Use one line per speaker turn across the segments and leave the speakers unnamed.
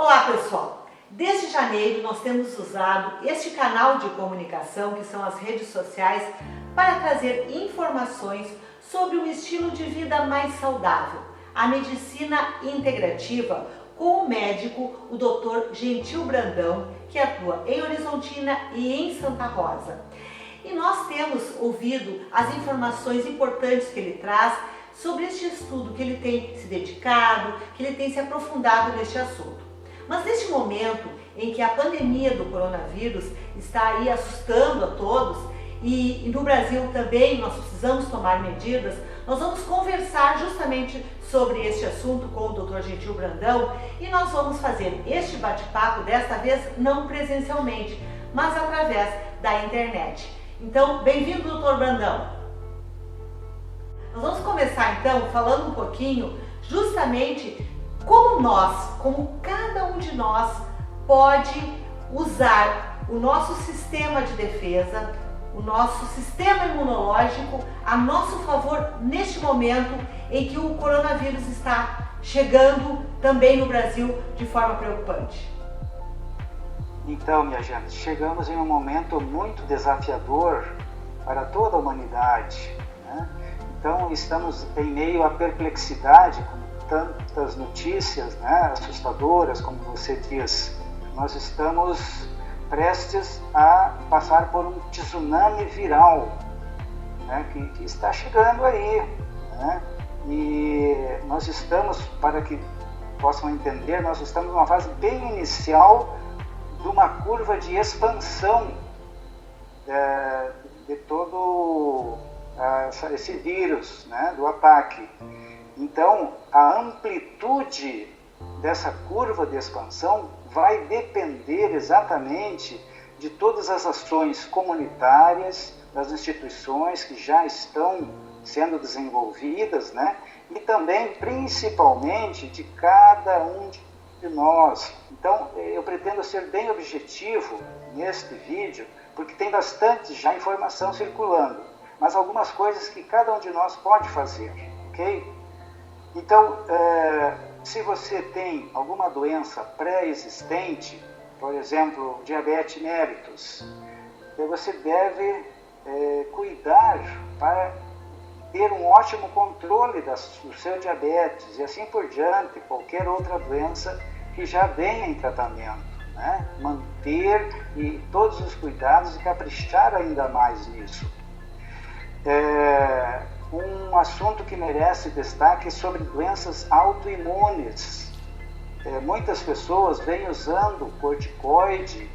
Olá pessoal, desde janeiro nós temos usado este canal de comunicação que são as redes sociais para trazer informações sobre um estilo de vida mais saudável, a medicina integrativa com o médico, o Dr. Gentil Brandão, que atua em Horizontina e em Santa Rosa. E nós temos ouvido as informações importantes que ele traz sobre este estudo, que ele tem se dedicado, que ele tem se aprofundado neste assunto. Mas neste momento em que a pandemia do coronavírus está aí assustando a todos e no Brasil também nós precisamos tomar medidas, nós vamos conversar justamente sobre este assunto com o Dr. Gentil Brandão e nós vamos fazer este bate-papo, desta vez não presencialmente, mas através da internet. Então, bem-vindo, Dr. Brandão. Nós vamos começar então falando um pouquinho justamente como cada um de nós pode usar o nosso sistema de defesa, o nosso sistema imunológico a nosso favor neste momento em que o coronavírus está chegando também no Brasil de forma preocupante.
Então, minha gente, chegamos em um momento muito desafiador para toda a humanidade, né? Então, estamos em meio à perplexidade, com tantas notícias, né, assustadoras, como você diz. Nós estamos prestes a passar por um tsunami viral, né, que está chegando aí, né? E nós estamos, para que possam entender, nós estamos numa fase bem inicial de uma curva de expansão de todo esse vírus, né, do ataque. Então, a amplitude dessa curva de expansão vai depender exatamente de todas as ações comunitárias, das instituições que já estão sendo desenvolvidas, né? E também, principalmente, de cada um de nós. Então, eu pretendo ser bem objetivo neste vídeo, porque tem bastante já informação circulando, mas algumas coisas que cada um de nós pode fazer, ok? Então, se você tem alguma doença pré-existente, por exemplo, diabetes mellitus, você deve cuidar para ter um ótimo controle do seu diabetes e assim por diante, qualquer outra doença que já venha em tratamento, né? Manter todos os cuidados e caprichar ainda mais nisso. Um assunto que merece destaque é sobre doenças autoimunes. Muitas pessoas vêm usando corticoide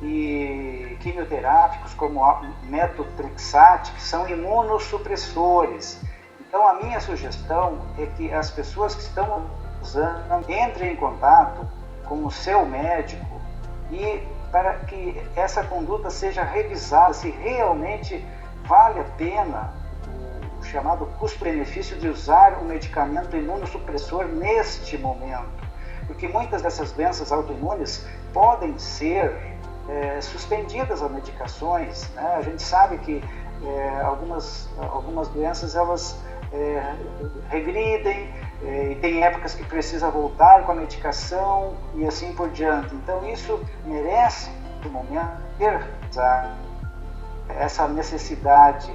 e quimioterápicos como metotrexate, que são imunossupressores. Então, a minha sugestão é que as pessoas que estão usando entrem em contato com o seu médico e para que essa conduta seja revisada, se realmente vale a pena o chamado custo-benefício de usar o medicamento imunossupressor neste momento, porque muitas dessas doenças autoimunes podem ser suspendidas as medicações, né? A gente sabe que algumas doenças elas regridem e tem épocas que precisa voltar com a medicação e assim por diante. Então isso merece, no momento, ter essa necessidade,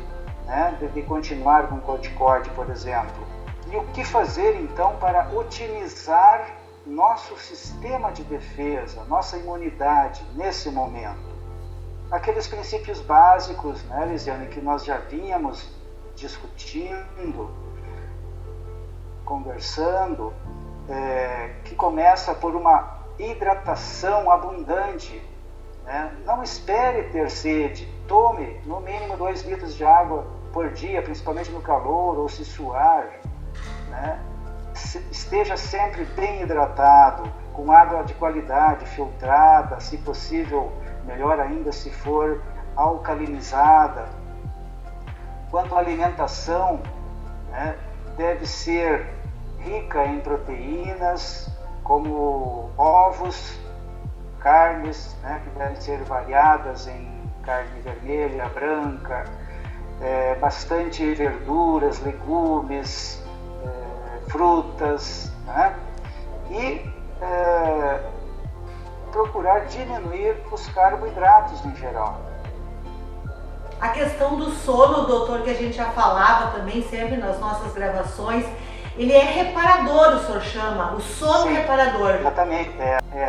né, de continuar com o corticoide, por exemplo. E o que fazer então para otimizar nosso sistema de defesa, nossa imunidade nesse momento? Aqueles princípios básicos, né, Lisiane, que nós já vínhamos discutindo, conversando, que começa por uma hidratação abundante, né? Não espere ter sede, tome no mínimo 2 litros de água por dia, principalmente no calor, ou se suar, né? Esteja sempre bem hidratado, com água de qualidade, filtrada, se possível, melhor ainda se for alcalinizada. Quanto à alimentação, né, deve ser rica em proteínas, como ovos, carnes, né, que devem ser variadas em carne vermelha, branca, bastante verduras, legumes, frutas, né? E procurar diminuir os carboidratos em geral.
A questão do sono, doutor, que a gente já falava também sempre nas nossas gravações, ele é reparador, o senhor chama, o sono. Sim, reparador.
Exatamente,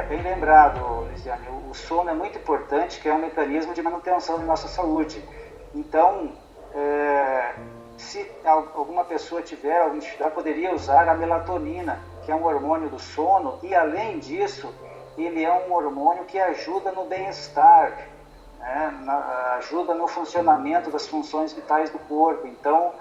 bem lembrado, Lisiane. O sono é muito importante, que é um mecanismo de manutenção da nossa saúde. Então, se alguma pessoa tiver alguma dificuldade, poderia usar a melatonina, que é um hormônio do sono, e além disso, ele é um hormônio que ajuda no bem-estar, né? Ajuda no funcionamento das funções vitais do corpo. Então,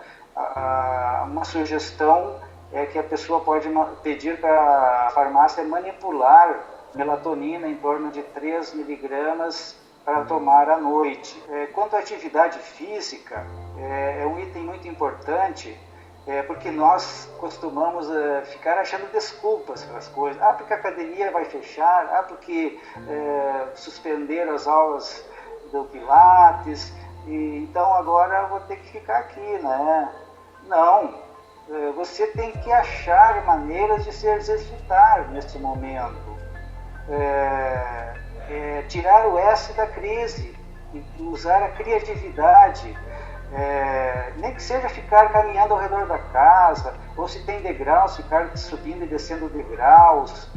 uma sugestão é que a pessoa pode pedir para a farmácia manipular melatonina em torno de 3 miligramas para tomar à noite. Quanto à atividade física, é um item muito importante, porque nós costumamos ficar achando desculpas para as coisas. Porque a academia vai fechar, porque suspenderam as aulas do Pilates, então agora eu vou ter que ficar aqui, né? Não, você tem que achar maneiras de se exercitar nesse momento. Tirar o S da crise, usar a criatividade, nem que seja ficar caminhando ao redor da casa, ou se tem degraus, ficar subindo e descendo degraus,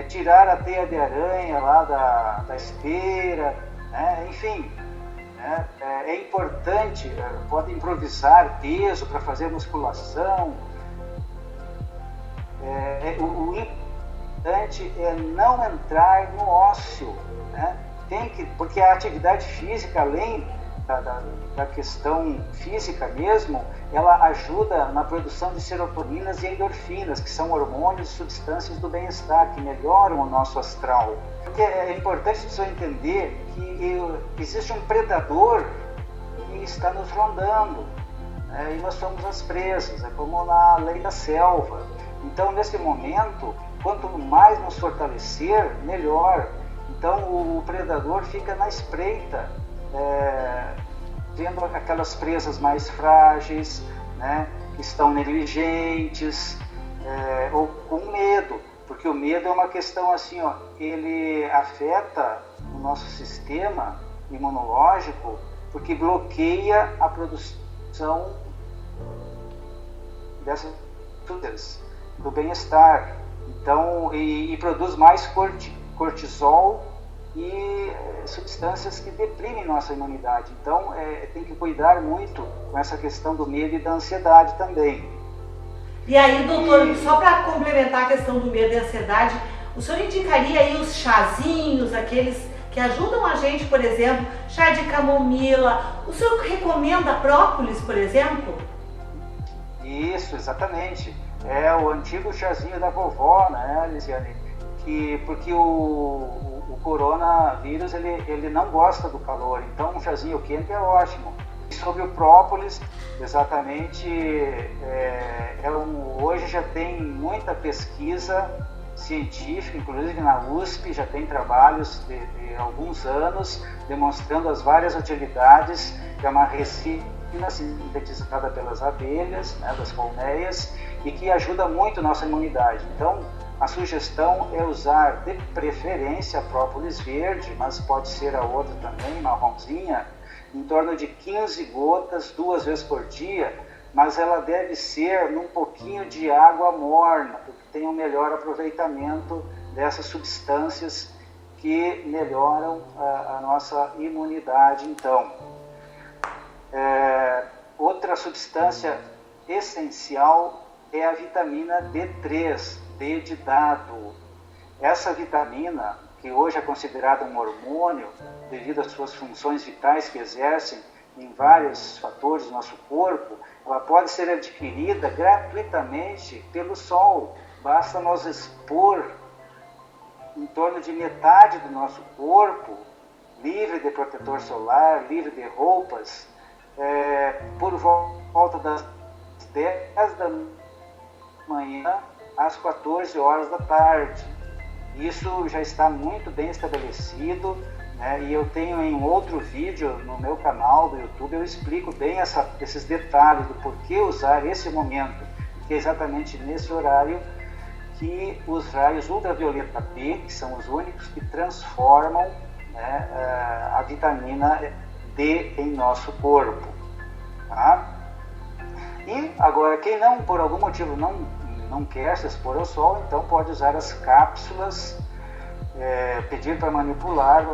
tirar a teia de aranha lá da esteira, né? Enfim, né? É importante, pode improvisar peso para fazer musculação. O importante é não entrar no ócio, né? Porque a atividade física, além da questão física mesmo, ela ajuda na produção de serotoninas e endorfinas, que são hormônios e substâncias do bem-estar, que melhoram o nosso astral. Porque é importante a pessoa entender que existe um predador que está nos rondando, né? E nós somos as presas, é como na lei da selva. Então, nesse momento, quanto mais nos fortalecer, melhor. Então, o predador fica na espreita, vendo aquelas presas mais frágeis, né, que estão negligentes, ou com medo, porque o medo é uma questão assim, ele afeta o nosso sistema imunológico, porque bloqueia a produção dessas substâncias do bem-estar. Então, e produz mais cortisol e substâncias que deprimem nossa imunidade. Então, tem que cuidar muito com essa questão do medo e da ansiedade também.
E aí, doutor, só para complementar a questão do medo e ansiedade, o senhor indicaria aí os chazinhos, aqueles que ajudam a gente, por exemplo, chá de camomila? O senhor recomenda própolis, por exemplo?
Isso, exatamente. É o antigo chazinho da vovó, né, Lisiane? Porque o coronavírus, ele não gosta do calor, então um chazinho quente é ótimo. E sobre o própolis, exatamente, hoje já tem muita pesquisa científica, inclusive na USP, já tem trabalhos de alguns anos demonstrando as várias utilidades, que é uma resina sintetizada pelas abelhas, né, das colmeias, e que ajuda muito a nossa imunidade. Então, a sugestão é usar de preferência a própolis verde, mas pode ser a outra também, marronzinha, em torno de 15 gotas 2 vezes por dia, mas ela deve ser num pouquinho de água morna, porque tem um melhor aproveitamento dessas substâncias que melhoram a nossa imunidade. Então, outra substância essencial é a vitamina D3, D de dado. Essa vitamina, que hoje é considerada um hormônio devido às suas funções vitais que exercem em vários fatores do nosso corpo, ela pode ser adquirida gratuitamente pelo sol. Basta nós expor em torno de metade do nosso corpo, livre de protetor solar, livre de roupas, por volta das 10 da manhã às 14 horas da tarde. Isso já está muito bem estabelecido, né? E eu tenho em um outro vídeo no meu canal do YouTube, eu explico bem esses detalhes do porquê usar esse momento, que é exatamente nesse horário que os raios ultravioleta B, que são os únicos que transformam, né, a vitamina D em nosso corpo. Tá? E agora, quem não, por algum motivo, não quer se expor ao sol, então pode usar as cápsulas, pedir para manipular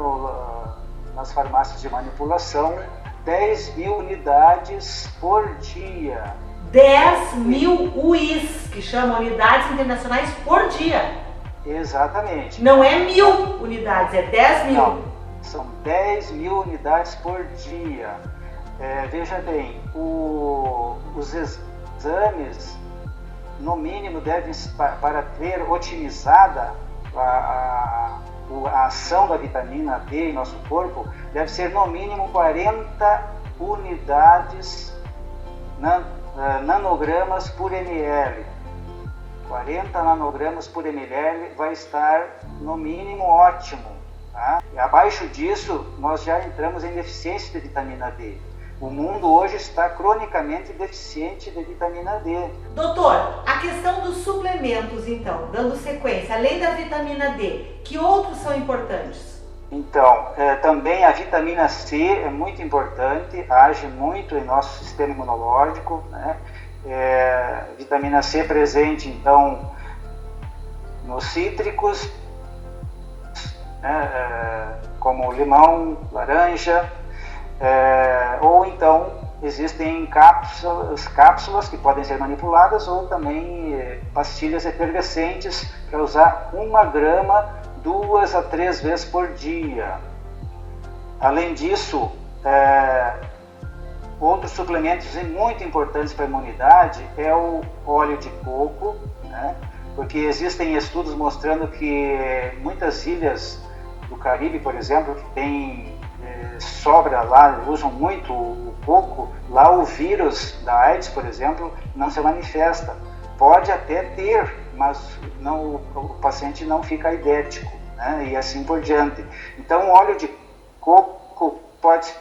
nas farmácias de manipulação 10.000 unidades por dia.
10.000 UIs, que chamam unidades internacionais por dia.
Exatamente.
Não é 1.000 unidades, é 10.000.
Não, são 10.000 unidades por dia. Veja bem, os exames, no mínimo, devem, para ter otimizada a ação da vitamina D em nosso corpo, deve ser no mínimo 40 unidades nanogramas por ml. 40 nanogramas por ml vai estar no mínimo ótimo. Tá? E abaixo disso, nós já entramos em deficiência de vitamina D. O mundo hoje está cronicamente deficiente de vitamina D.
Doutor, a questão dos suplementos, então, dando sequência, além da vitamina D, que outros são importantes?
Então, também a vitamina C é muito importante, age muito em nosso sistema imunológico, né? Vitamina C presente, então, nos cítricos, né? Como limão, laranja, ou então existem cápsulas que podem ser manipuladas, ou também pastilhas efervescentes para usar 1 grama 2 a 3 vezes por dia. Além disso, outros suplementos muito importantes para a imunidade é o óleo de coco, né? Porque existem estudos mostrando que muitas ilhas do Caribe, por exemplo, que tem sobra lá, usam muito o coco, lá o vírus da AIDS, por exemplo, não se manifesta. Pode até ter, mas o paciente não fica aidético, né? E assim por diante. Então, o óleo de coco pode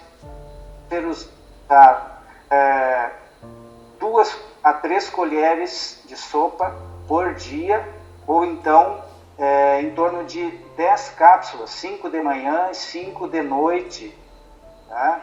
ser usado 2 a 3 colheres de sopa por dia, ou então em torno de 10 cápsulas, 5 de manhã e 5 de noite. Tá?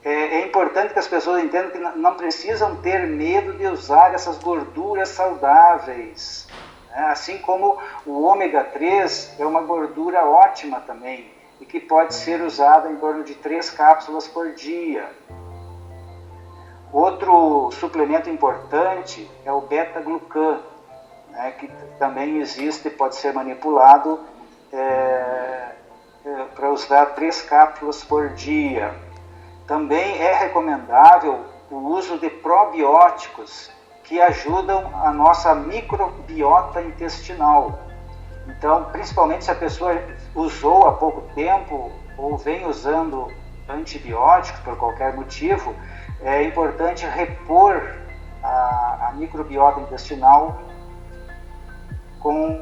É importante que as pessoas entendam que não precisam ter medo de usar essas gorduras saudáveis. Né? Assim como o ômega 3 é uma gordura ótima também, e que pode ser usada em torno de 3 cápsulas por dia. Outro suplemento importante é o beta-glucan, né, que também existe, pode ser manipulado para usar 3 cápsulas por dia. Também é recomendável o uso de probióticos que ajudam a nossa microbiota intestinal. Então, principalmente se a pessoa usou há pouco tempo ou vem usando antibióticos por qualquer motivo, é importante repor a microbiota intestinal com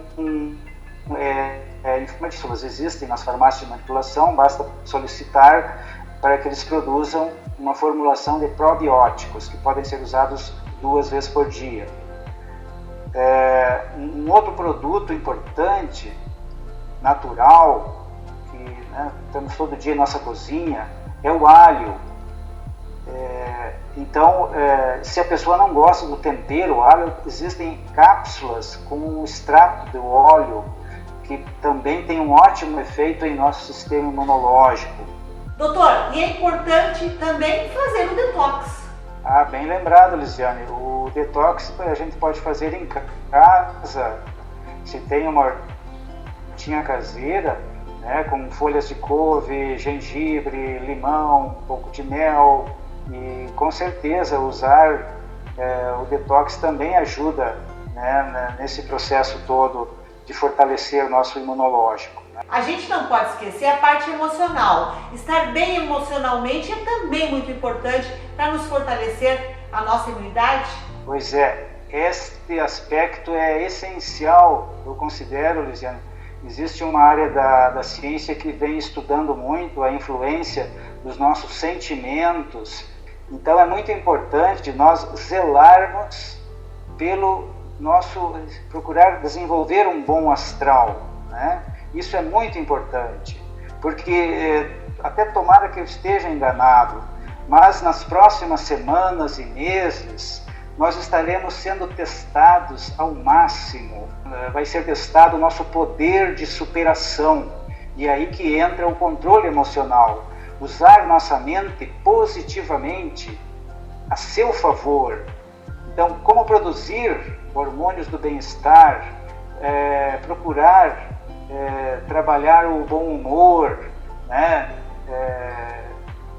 informações. Existem nas farmácias de manipulação, basta solicitar para que eles produzam uma formulação de probióticos que podem ser usados 2 vezes por dia. Um outro produto importante, natural, que, né, temos todo dia em nossa cozinha, é o alho. Então, se a pessoa não gosta do tempero, o alho, existem cápsulas com extrato do óleo que também tem um ótimo efeito em nosso sistema imunológico.
Doutor, e é importante também fazer o detox.
Bem lembrado, Lisiane. O detox a gente pode fazer em casa, se tem uma hortinha caseira, né, com folhas de couve, gengibre, limão, um pouco de mel, e com certeza usar o detox também ajuda, né, nesse processo todo de fortalecer o nosso imunológico.
A gente não pode esquecer a parte emocional. Estar bem emocionalmente é também muito importante para nos fortalecer a nossa imunidade.
Pois é, este aspecto é essencial, eu considero, Lisiane. Existe uma área da ciência que vem estudando muito a influência dos nossos sentimentos. Então é muito importante nós zelarmos pelo procurar desenvolver um bom astral, né? Isso é muito importante, porque até tomara que eu esteja enganado, mas nas próximas semanas e meses nós estaremos sendo testados ao máximo. Vai ser testado o nosso poder de superação, e aí que entra o controle emocional. Usar nossa mente positivamente a seu favor. Então, como produzir hormônios do bem-estar, procurar trabalhar o bom humor, né?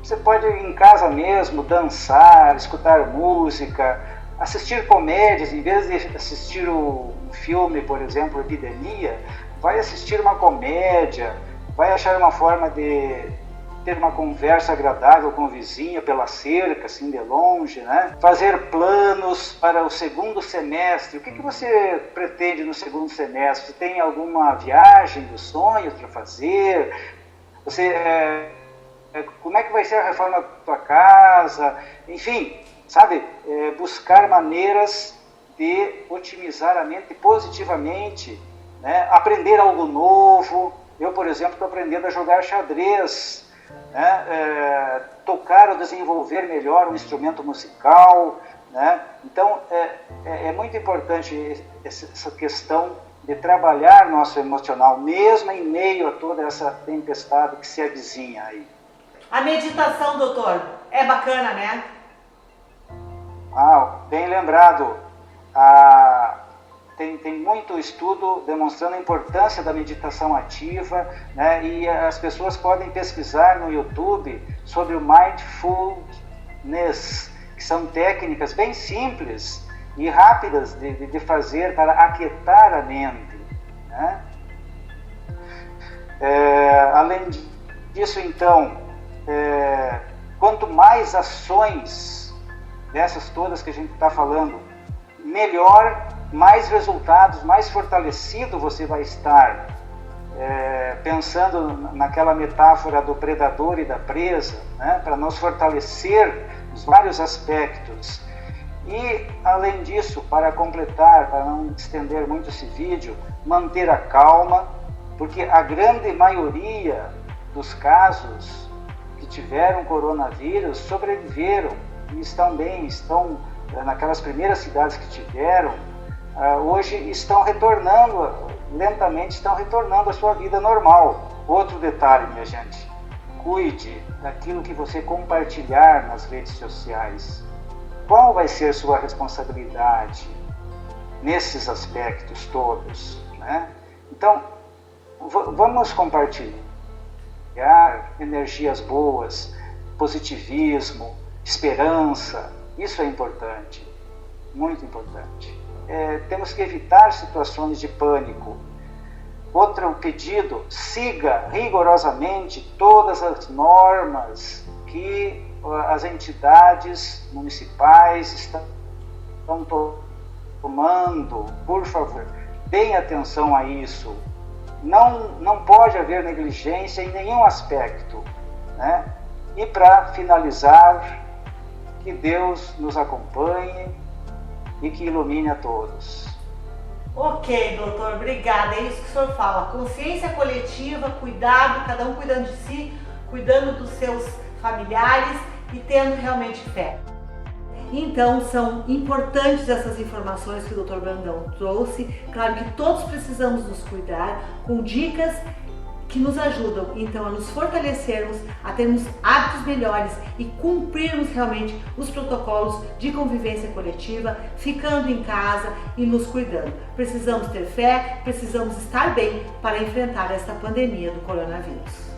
Você pode em casa mesmo dançar, escutar música, assistir comédias. Em vez de assistir um filme, por exemplo, Epidemia, vai assistir uma comédia, vai achar uma forma de ter uma conversa agradável com o vizinho pela cerca, assim de longe, né? Fazer planos para o segundo semestre. O que você pretende no segundo semestre? Você tem alguma viagem dos sonhos para fazer? Como é que vai ser a reforma da tua casa? Enfim, sabe? Buscar maneiras de otimizar a mente positivamente, né? Aprender algo novo. Eu, por exemplo, estou aprendendo a jogar xadrez, né? Tocar ou desenvolver melhor um instrumento musical, né? Então é muito importante essa questão de trabalhar nosso emocional, mesmo em meio a toda essa tempestade que se avizinha aí.
A meditação, doutor, é bacana, né?
Bem lembrado. Tem muito estudo demonstrando a importância da meditação ativa, né? E as pessoas podem pesquisar no YouTube sobre o mindfulness, que são técnicas bem simples e rápidas de fazer para aquietar a mente, né? Além disso, então, quanto mais ações dessas todas que a gente está falando, melhor, mais resultados, mais fortalecido você vai estar. Pensando naquela metáfora do predador e da presa, né, para nos fortalecer nos vários aspectos. E, além disso, para completar, para não estender muito esse vídeo, manter a calma, porque a grande maioria dos casos que tiveram coronavírus sobreviveram e estão bem, estão naquelas primeiras cidades que tiveram, hoje estão retornando, lentamente estão retornando à sua vida normal. Outro detalhe, minha gente, cuide daquilo que você compartilhar nas redes sociais. Qual vai ser sua responsabilidade nesses aspectos todos, né? Então, vamos compartilhar energias boas, positivismo, esperança. Isso é importante, muito importante. Temos que evitar situações de pânico. Outro pedido: siga rigorosamente todas as normas que as entidades municipais estão tomando. Por favor, deem atenção a isso. Não pode haver negligência em nenhum aspecto, né? E para finalizar, que Deus nos acompanhe e que ilumine a todos.
Ok, doutor, obrigada. É isso que o senhor fala. Consciência coletiva, cuidado, cada um cuidando de si, cuidando dos seus familiares e tendo realmente fé. Então, são importantes essas informações que o Dr. Brandão trouxe. Claro que todos precisamos nos cuidar com dicas que nos ajudam, então, a nos fortalecermos, a termos hábitos melhores e cumprirmos realmente os protocolos de convivência coletiva, ficando em casa e nos cuidando. Precisamos ter fé, precisamos estar bem para enfrentar esta pandemia do coronavírus.